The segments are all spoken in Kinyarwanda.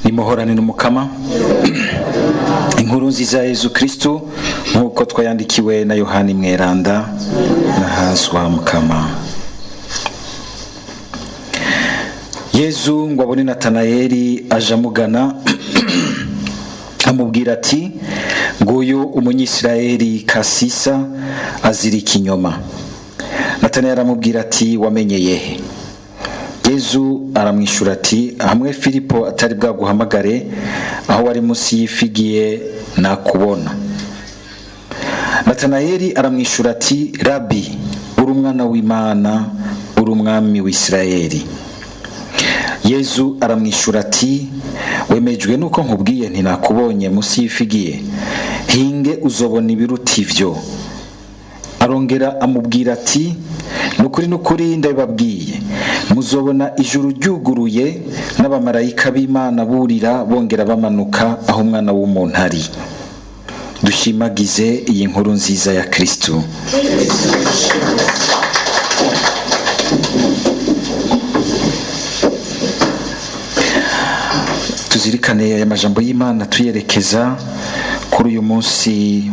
nimuhorane n'umukama. Inkuru nziza ya Yesu Kristo nk'uko twayandikiwe na Yohani Mweranda na Haswa Mukama. Yesu ngo abone Natanayeli aje amugana amubwira ati, nguyu umunyisirayeli kasisa azira ikinyoma. Natanayeli aramubwira ati, wamenyeye he? Yesu aramwishura ati, hamwe Filipo atari bwaguhamagare, aho wari munsi y'ifigiye nakubona. Natanayeli aramwishura ati, Rabi, uri umwana w'Imana, uri umwami w'Isirayeli. Yesu aramwishura ati, wemejwe nuko nkubwiye nti nakubonye munsi y'ifigiye, hinge uzobona ibiruta ivyo. Arongera amubwira ati, nukuri ndabibabwiye, muzobona ijuru ryuguruye n'abamarayika b'Imana burira bongera bamanuka aho umwana w'umuntu ari. Dushimagize iyi nkuru nziza ya Kristo. Tuzirikane aya majambo y'Imana tuyerekeza kuri uyu munsi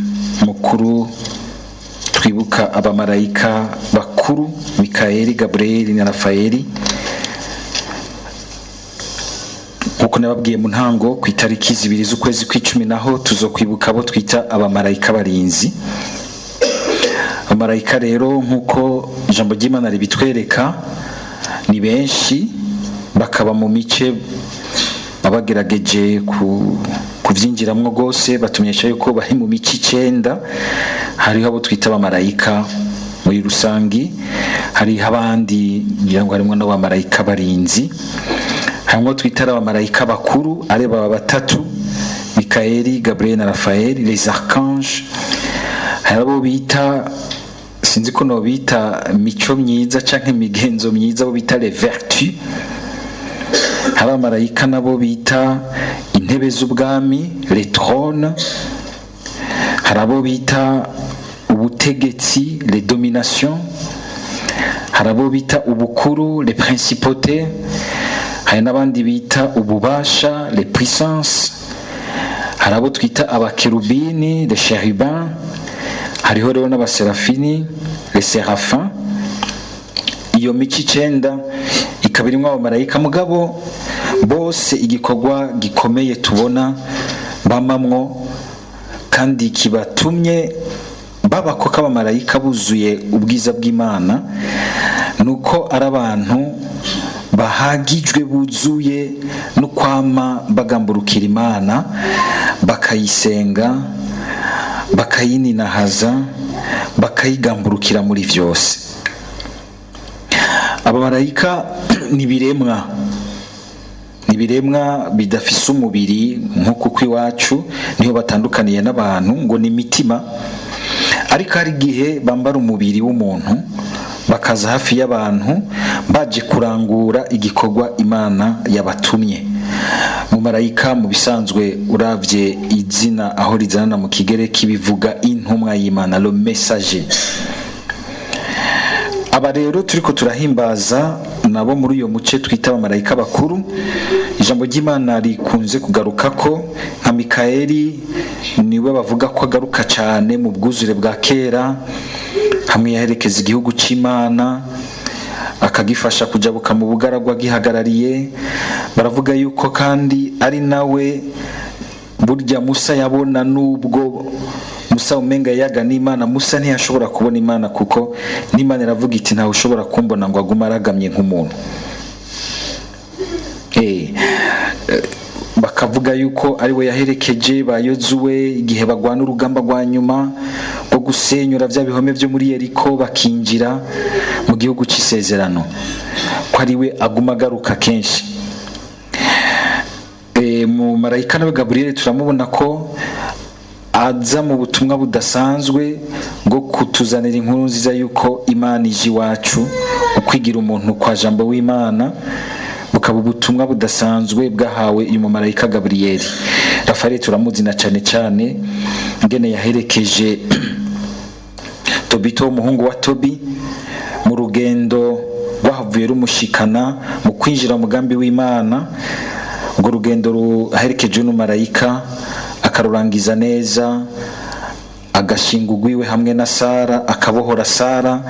mukuru twibuka abamarayika bakuru Mikayeli, Gabrieli na Rafaeli. Nkuko nababwiye mu ntango, ku itariki 2 z'ukwezi kw'icumi naho tuzokwibuka abo twita abamarayika barinzi. Abamarayika rero nkuko ijambo ry'Imana ribitwereka ni benshi, bakaba mu mice abagerageje kuvyinjiramwo gose batumyesha yuko bari mu mici 9. Hariho abo twita abamarayika muri rusangi, hariho abandi ngira ngo harimwo n'abamarayika barinzi, hamwe twita abamarayika bakuru areba batatu, Mikayeli, Gabriel na Rafaeli, les archanges. Hari abo bita, sinzi ko no bita mico myiza canke migenzo myiza, abo bita les vertus. Hari abamarayika nabo bita intebe z'ubwami, les trônes. Hari abo bita ubutegetsi, les dominations. Hari abo bita ubukuru, les principautés. Hari n'abandi bita ububasha, les puissances. Hari abo twita abakerubini, les chérubins. Hariho rero n'abaserafini, les séraphins. Iyo mici 9 ikaba irimwo abamarayika, mugabo bose igikorwa gikomeye tubona bamamwo kandi kibatumye babako k'abamarayika buzuye ubwiza bw'Imana, nuko ari abantu bahagijwe buzuye no kwama bagamburukira Imana, bakayisenga, bakayininahaza, bakayigamburukira muri vyose. Abamarayika nibiremwa bidafise umubiri nkuko kwiwacu, niho batandukaniye n'abantu ngo ni imitima. Ariko hari gihe bambara umubiri w'umuntu bakaza hafi y'abantu baje kurangura igikorwa Imana yabatumye. Mu marayika mu bisanzwe uravye izina aho rizana mu Kigereki bivuga intumwa y'Imana, le messager. Aba rero turiko turahimbaza nabo muri uyo muce twita abamarayika bakuru. Ijambo ry'Imana rikunze kugaruka ko nka Mikayeli niwe bavuga ko agaruka cyane mu bwuzure bwa kera, hamwe yaherekeza igihugu c'Imana akagifasha kujabuka mu bugaragwa gihagarariye. Baravuga yuko kandi ari nawe burya Musa yabona, nubwo Musa umenga yaga n'Imana, Musa ntiyashobora kubona Imana kuko n'Imana iravuga iti ntawe ushobora kumbona ngo aguma aragamye nk'umuntu. Bakavuga yuko ari we yaherekeje ba Yozuwe igihe bagwana urugamba rwa nyuma rwo gusenyura vya bihome vyo muri Yeriko bakinjira mu gihugu c'isezerano, ko ari we aguma agaruka kenshi. Mu marayika nawe Gabriel turamubona ko aza mu butumwa budasanzwe bwo kutuzanira inkuru nziza yuko Imana ije iwacu, ukwigira umuntu kwa jambo w'Imana, bukaba ubutumwa budasanzwe bwahawe uyu mumarayika Gabriel. Rafaeli turamuzi na cyane ngene yaherekeje Tobito, umuhungu wa Tobi, mu rugendo rwahavuye rumushikana mu kwinjira umugambi w'Imana urwo rugendo ruherekeje n'umumarayika akarurangiza neza, agashinga ugwiwe hamwe na Sara, akabohora Sara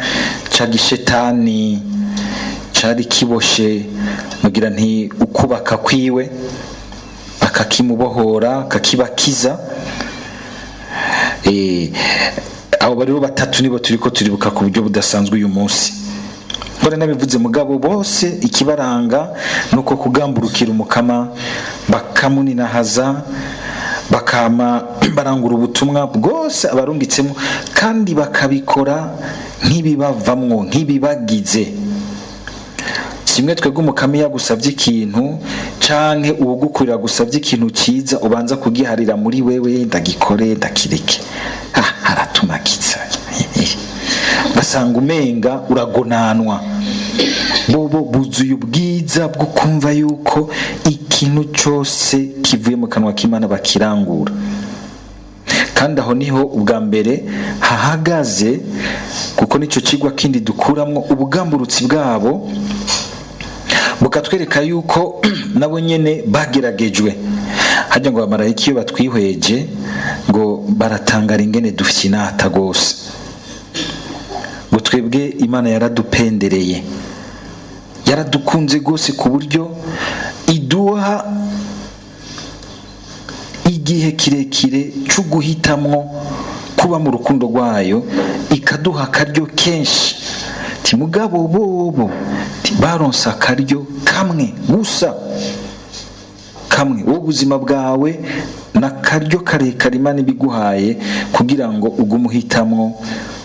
ca gishetani cari kiboshe mugira nti ukubaka kwiwe, akakimubohora akakibakiza. Abo bariho batatu nibo turiko turibuka ku buryo budasanzwe uyu munsi. Nkore nabivuze mugabo bose ikibaranga nuko kugamburukira umukama, bakamuninahaza, bakama barangura ubutumwa bwose abarungitsemo, kandi bakabikora nk'ibibavamwo, nk'ibibagize. Kimwe twebwe umukama yagusavye ikintu canke uwugukurira gusavye ikintu ciza, ubanza kugiharira muri wewe, ndagikore ndakireke, haratumakiza basanga umenga uragonanwa. Bobo buzuye ubwiza bwo kumva yuko ikintu cyose kivuye mu kanwa k'Imana bakirangura, kandi aho niho ubwa mbere hahagaze, kuko nico kigwa kindi dukuramwo ubugamburutsi bwabo, bukatwereka yuko nabo nyene bageragejwe. Hajya ngo abamarayika iyo batwihweje ngo baratangara ingene dufite inata gose, ngo twebwe Imana yaradupendereye, yaradukunze gose ku buryo iduha igihe kirekire cyo guhitamwo kuba mu rukundo rwayo, ikaduha akaryo kenshi. Mugabo bobo baronsa akaryo kamwe gusa, kamwe. Wowe ubuzima bwawe na karyo karekare Imana ibiguhaye kugira ngo ugume uhitamwo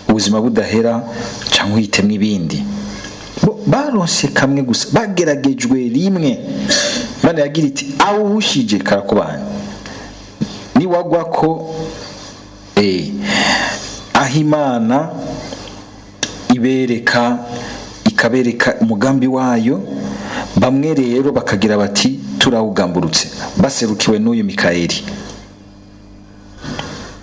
ubuzima budahera cyangwa uhitemwo ibindi. Baronse kamwe gusa, bageragejwe rimwe. Imana yagira iti awuhushije karakubana, niwagwa ko aho Imana ibereka ikabereka umugambi wayo, bamwe rero bakagira bati turawugamburutse, baserukiwe n'uyu Mikayeli,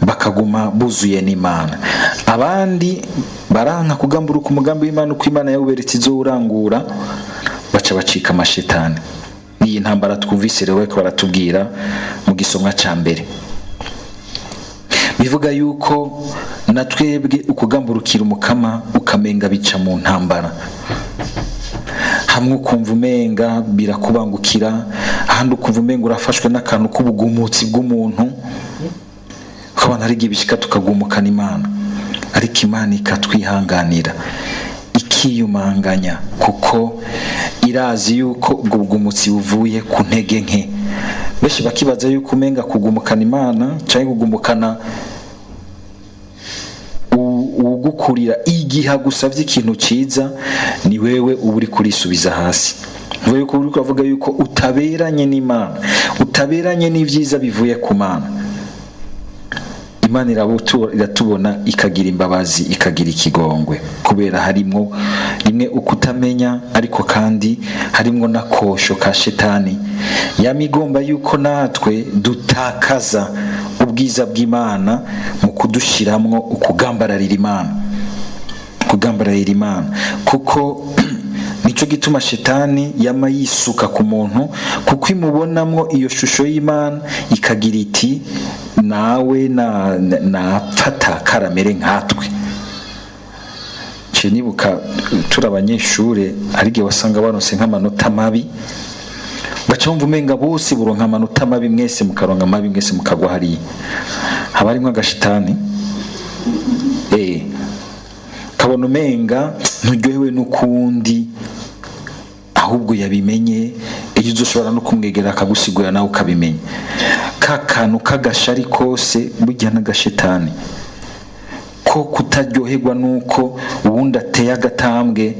bakaguma buzuye n'Imana. Abandi baranka kugamburuka umugambi w'Imana uko Imana yawuberetse izowurangura, baca bacika amashetani. Iyi ntambara twumvise rero ko baratubwira mu gisomwa ca mbere, bivuga yuko na twebwe ukugamburukira umukama ukamenga bica mu ntambara. Hamwe ukumva umenga birakubangukira, ahandi ukumva umenga urafashwe n'akantu k'ubugumutsi bw'umuntu, ukabona hari igihe bishika tukagumukana Imana, ariko Imana ikatwihanganira ikiyumanganya, kuko irazi yuko ubwo bugumutsi buvuye ku ntege nke. Benshi bakibaza yuko umenga kugumukana Imana cyangwa kugumukana ugukurira igihe agusavye ikintu ciza, ni wewe uba uri kurisubiza hasi. Wewe ko uri kuvuga yuko utaberanye n'Imana, utaberanye n'ivyiza bivuye ku Mana. Imana iratubona ikagira imbabazi, ikagira ikigongwe, kubera harimo rimwe ukutamenya, ariko kandi harimo nakosho ka shetani yamigomba yuko natwe dutakaza ubwiza bw'Imana mu kudushiramwo ukugambararira Imana, kugambararira Imana. Kuko nico gituma shetani yama yisuka ku muntu, kuko imubonamwo iyo shusho y'Imana, ikagira iti nawe napfata karamere nkatwe. Je nibuka turi abanyeshure, hari igihe wasanga baronse nk'amanota mabi, baca bumva umenga bose buronka amanota mabi, mwese mukaronka mabi, mwese mukagwa hariya. Haba harimwo agashitani, kabona umenga nturyohewe n'ukundi, ahubwo yabimenye, iyo uzoshobora no kumwegera akagusigura nawe ukabimenya. Ka kantu k'agashari kose burya n'agashetani, ko kutaryoherwa nuko uwundi ateye agatambwe,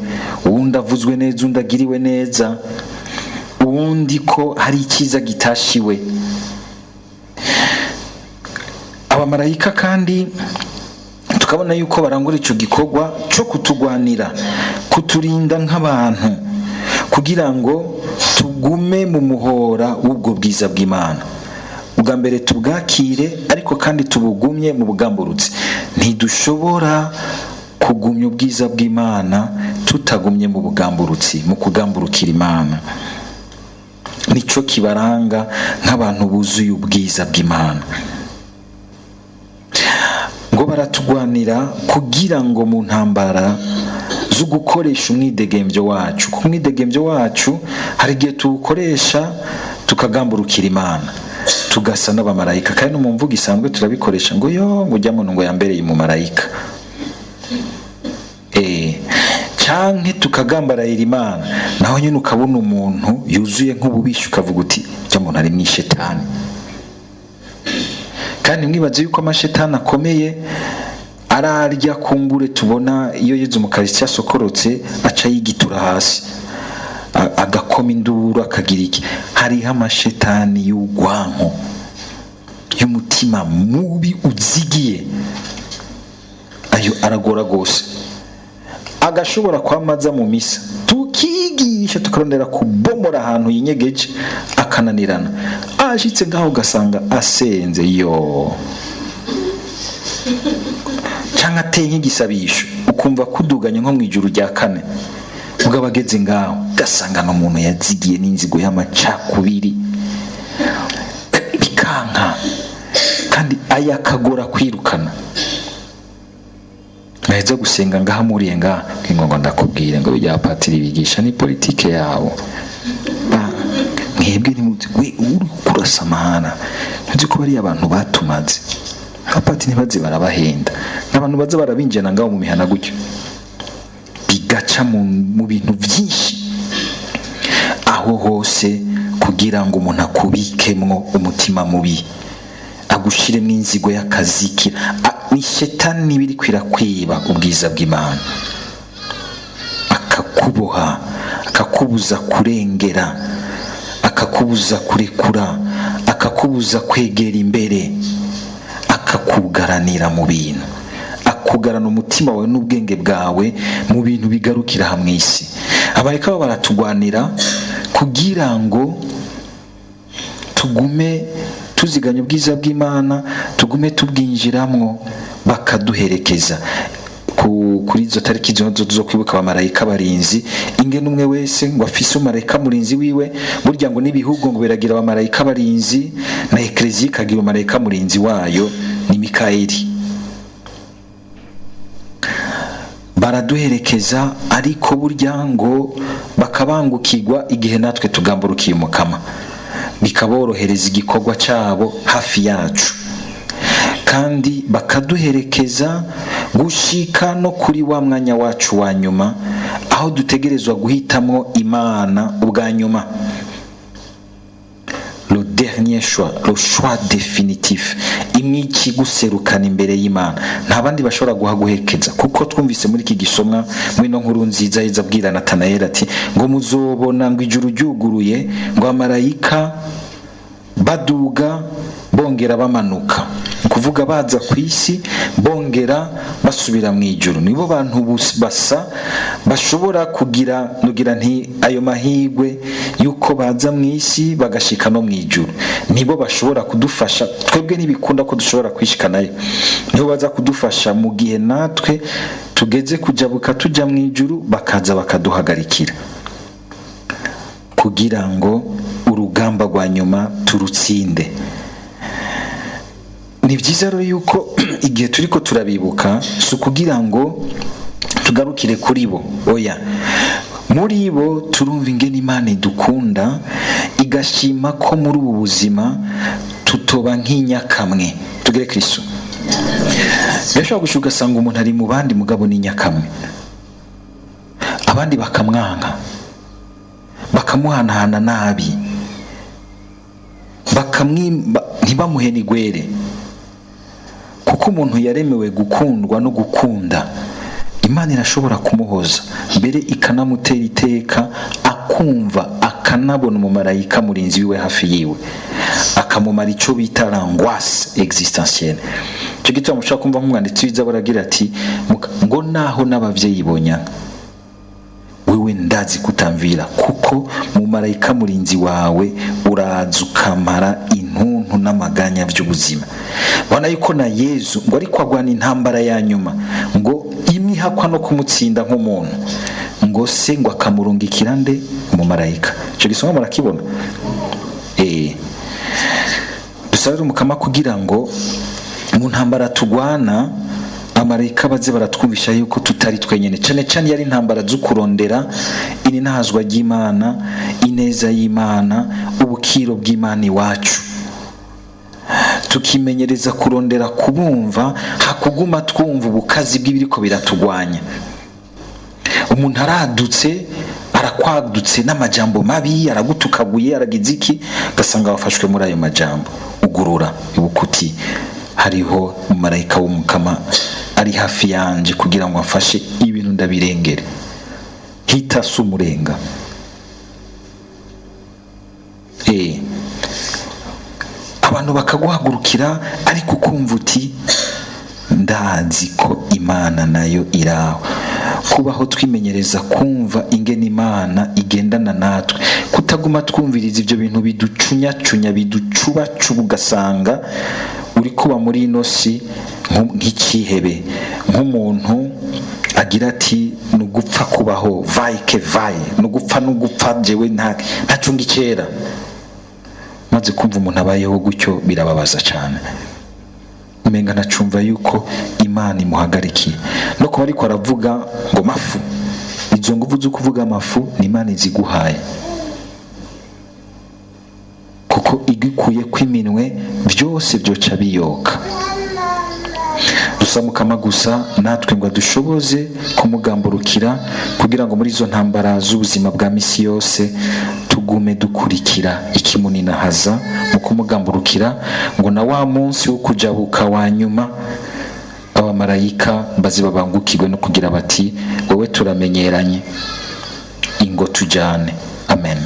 uwundi avuzwe neza, uwundi agiriwe neza, uwundi ko hari icyiza gitashiwe. Abamarayika kandi tukabona yuko barangura ico gikorwa cyo kutugwanira, kuturinda nk'abantu, kugira ngo tugume mu muhora w'ubwo bwiza bw'Imana. Ubwa mbere tubwakire, ariko kandi tubugumye mu bugamburutsi. Ntidushobora kugumya ubwiza bw'Imana tutagumye mu bugamburutsi, mu kugamburukira Imana. nico kibaranga nk'abantu buzuye ubwiza bw'Imana. Ngo baratugwanira kugira ngo mu ntambara zo gukoresha umwidegembyo wacu, ku mwidegembyo wacu hari igihe tuwukoresha tukagamburukira Imana, tugasa n'abamarayika, kandi no mu mvugo isanzwe turabikoresha ngo yo ngo ujya muntu ngo yambereye mu marayika, canke tukagambarayira Imana, naho nyine ukabona umuntu yuzuye nk'ububisha ukavuga uti ujya muntu ari mw'ishetani. Kandi mwibaze yuko amashetani akomeye ararya kumbure tubona iyo Yezu Mukaristiya asokorotse aca yigitura hasi agakoma induru akagira iki. Hariho amashetani y'urwanko, y'umutima mubi uzigiye, ayo aragora gose, agashobora kwamaza mu misa tukigisha tukarondera kubomora ahantu yinyegeje akananirana, ashitse ngaho ugasanga asenze yo cyangwa ateye nk'igisabisho ukumva kuduganya nko mu ijuru rya kane, ubwo abageze ngaho ugasanga n'umuntu yazigiye n'inzigo y'amacakubiri bikanka, kandi ayakagora kwirukana. Naheza gusenga ngaha muriye ngaha ngo ndakubwire ngo bijya patiri bigisha ni politike yabo, mwebwe ni muti we uri kurasamana, nzi ko bari abantu batumaze abapatiri ntibaze barabahenda, n'abantu baza barabinjana ngaho mu mihana gutyo, bigaca mu bintu byinshi aho hose kugira ngo umuntu akubikemwo umutima mubi, agushiremo inzigo y'akazikira. Ni shetani biri kwirakwiba ubwiza bw'Imana, akakuboha, akakubuza kurengera, akakubuza kurekura, akakubuza kwegera imbere, akakugaranira mu bintu, akugarana umutima wawe n'ubwenge bwawe mu bintu bigarukira hamwe isi. Abareka baratugwanira kugira ngo tugume tuziganya ubwiza bw'Imana, tugume tubwinjiramwo, bakaduherekeza kuri izo tariki zo kwibuka abamarayika barinzi. Ingene umwe wese ngo afise umarayika murinzi wiwe, burya ngo n'ibihugu ngo biragira abamarayika barinzi, na Eklezia ikagira umarayika murinzi wayo ni Mikayeli. Baraduherekeza, ariko burya ngo bakabangukirwa igihe natwe tugamburukiye Umukama, bikaborohereza igikorwa cyabo hafi yacu, kandi bakaduherekeza gushika no kuri wa mwanya wacu wa nyuma, aho dutegerezwa guhitamwo Imana ubwa nyuma, le dernier choix, le choix définitif, imiki guserukana imbere y'Imana. Nta bandi bashobora guherekeza, kuko twumvise muri iki gisomwa muri no nkuru nziza yeza abwira Natanayeli ati ngo muzobona ngo ijuru ryuguruye, ngo amarayika baduga bongera bamanuka, kuvuga baza ku isi bongera basubira mu ijuru. Nibo bantu basa bashobora kugira nti ayo mahigwe yuko baza mu isi bagashika no mu ijuru, nibo bashobora kudufasha. Twebwe ntibikunda ko dushobora kwishikanayo, nibo baza kudufasha mu gihe natwe tugeze kujabuka tujya mu ijuru, bakaza bakaduhagarikira kugira ngo urugamba rwa nyuma turutsinde. Ni byiza rero yuko igihe turiko turabibuka si kugira ngo tugarukire kuri bo, oya, muri bo turumva ingene Imana idukunda, igashima ko muri ubu buzima tutoba nk'inyakamwe, tugire Kristo. Yashobora gushuka ugasanga umuntu ari mu bandi mugabo n'inyakamwe, abandi bakamwanka, bakamuhanahana nabi, ntibamuhe n'igwere, kuko umuntu yaremewe gukundwa no gukunda. Imana irashobora kumuhoza mbere ikanamutera iteka, akumva akanabona umumarayika murinzi wiwe hafi yiwe, akamumara icyo bita l'angoisse existentielle. Icyo gituma mushaka kumva nk'umwanditsi w'Izaburi agira ati ngo naho n'abavyeyi bonya wewe ndazi kutamvira, kuko mu marayika murinzi wawe uraza ukamara intuntu n'amaganya by'ubuzima. Bana yuko na Yezu ngo ariko agwana intambara ya nyuma, ngo imihakwa no kumutsinda nk'umuntu, ngo se ngo akamurungikira nde umumarayika. Icyo gisoma murakibona, dusaba rero Mukama kugira ngo mu ntambara tugwana amarayika baze baratwumvisha yuko tutari twenyene, cyane cyane yari intambara zo kurondera ininahazwa ry'Imana, ineza y'Imana, ubukiro bw'Imana iwacu. Tukimenyereza kurondera kubumva, hakuguma twumva ubukazi bw'ibiriko biratugwanya. Umuntu aradutse, arakwadutse n'amajambo mabi, aragutukaguye, aragiziki, gasanga wafashwe muri ayo majambo. Ugurura ibukuti, hariho umumarayika w'Umukama ari hafi yanje kugira ngo afashe ibintu ndabirengere. Hita sumurenga. Abantu bakaguhagurukira ariko kumva uti ndazi ko Imana nayo iraho. Kubaho twimenyereza kumva ingene Imana igendana natwe, kutaguma twumviriza ibyo bintu biducunyacunya, biducubacuba, ugasanga uri kuba muri ino si nk'ikihebe, nk'umuntu agira ati nugupfa kubaho vaike vaye, nugupfa jewe ntacunga ikera. Maze kumva umuntu abayeho gutyo birababaza cyane, umenga nacumva yuko Imana imuhagarikiye. No kuba ariko aravuga ngo mafu, izo nguvu zo kuvuga mafu ni Imana iziguhaye, kuko igikuye kwiminwe byose byoca biyoka. Dusaba Mukama gusa natwe ngo dushoboze kumugamburukira kugira ngo muri izo ntambara z'ubuzima bwa misi yose tugume dukurikira ikimuninahaza mu kumugamburukira, ngo na wa munsi wo kujabuka wa nyuma abamarayika bazi babangukirwe no kugira bati wowe turamenyeranye, ingo tujane. Amen.